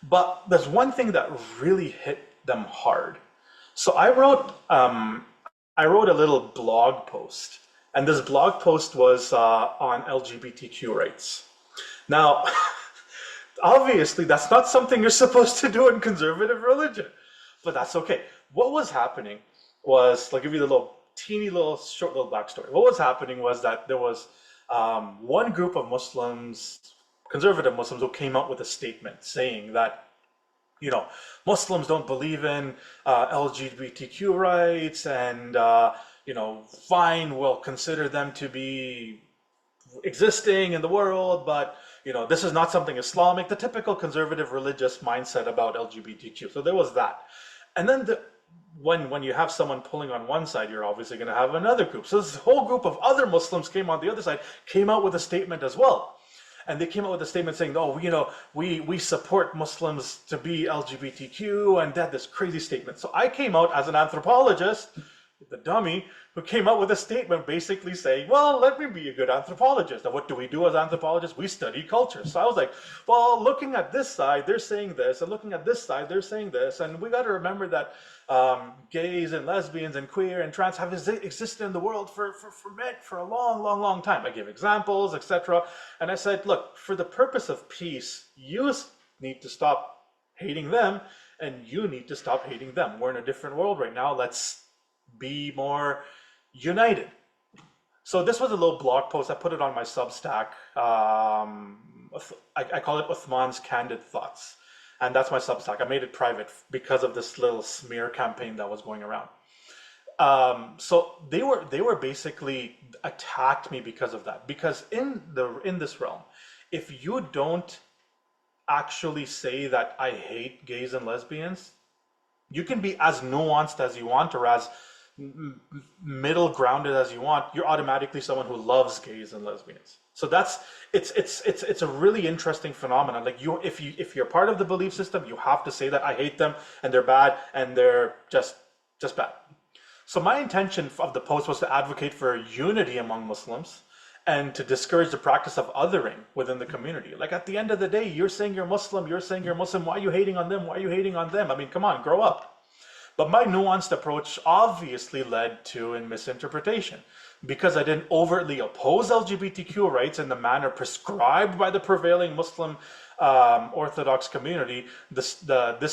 But there's one thing that really hit them hard. So I wrote a little blog post, and this blog post was on LGBTQ rights. Now, obviously, that's not something you're supposed to do in conservative religion, but that's okay. What was happening was, I'll give you the little teeny little short little backstory. What was happening was that there was one group of Muslims, conservative Muslims, who came out with a statement saying that, you know, Muslims don't believe in LGBTQ rights, and fine, we'll consider them to be existing in the world, but this is not something Islamic. The typical conservative religious mindset about LGBTQ. So there was that, and then when you have someone pulling on one side, you're obviously going to have another group. So this whole group of other Muslims came on the other side, came out with a statement as well. And they came out with a statement saying, oh, we support Muslims to be LGBTQ, and they had this crazy statement. So I came out as an anthropologist, the dummy, who came out with a statement basically saying, well, let me be a good anthropologist. Now, what do we do as anthropologists? We study culture. So I was like, well, looking at this side, they're saying this, and looking at this side, they're saying this. And we got to remember that gays and lesbians and queer and trans have existed in the world for a long, long, long time. I gave examples, etc. And I said, look, for the purpose of peace, you need to stop hating them, and you need to stop hating them. We're in a different world right now. Let's be more united. So this was a little blog post. I put it on my Substack. I call it Uthman's Candid Thoughts. And that's my Substack. I made it private because of this little smear campaign that was going around. So they were basically attacked me because of that. Because in this realm, if you don't actually say that I hate gays and lesbians, you can be as nuanced as you want or as middle grounded as you want. You're automatically someone who loves gays and lesbians. So it's a really interesting phenomenon. Like if you're part of the belief system, you have to say that I hate them and they're bad and they're just bad. So my intention of the post was to advocate for unity among Muslims and to discourage the practice of othering within the community. Like at the end of the day, you're saying you're Muslim, why are you hating on them? Why are you hating on them? I mean, come on, grow up. But my nuanced approach obviously led to a misinterpretation because I didn't overtly oppose LGBTQ rights in the manner prescribed by the prevailing Muslim Orthodox community. This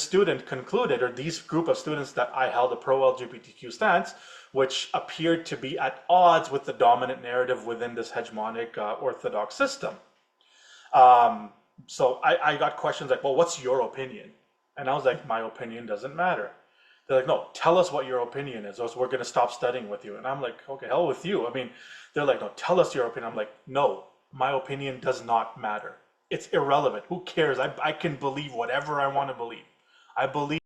student concluded, or these group of students, that I held a pro-LGBTQ stance, which appeared to be at odds with the dominant narrative within this hegemonic Orthodox system. So I got questions like, well, what's your opinion? And I was like, my opinion doesn't matter. They're like, no, tell us what your opinion is, or else we're going to stop studying with you. And I'm like, okay, hell with you. I mean, they're like, no, tell us your opinion. I'm like, no, my opinion does not matter. It's irrelevant. Who cares? I can believe whatever I want to believe. I believe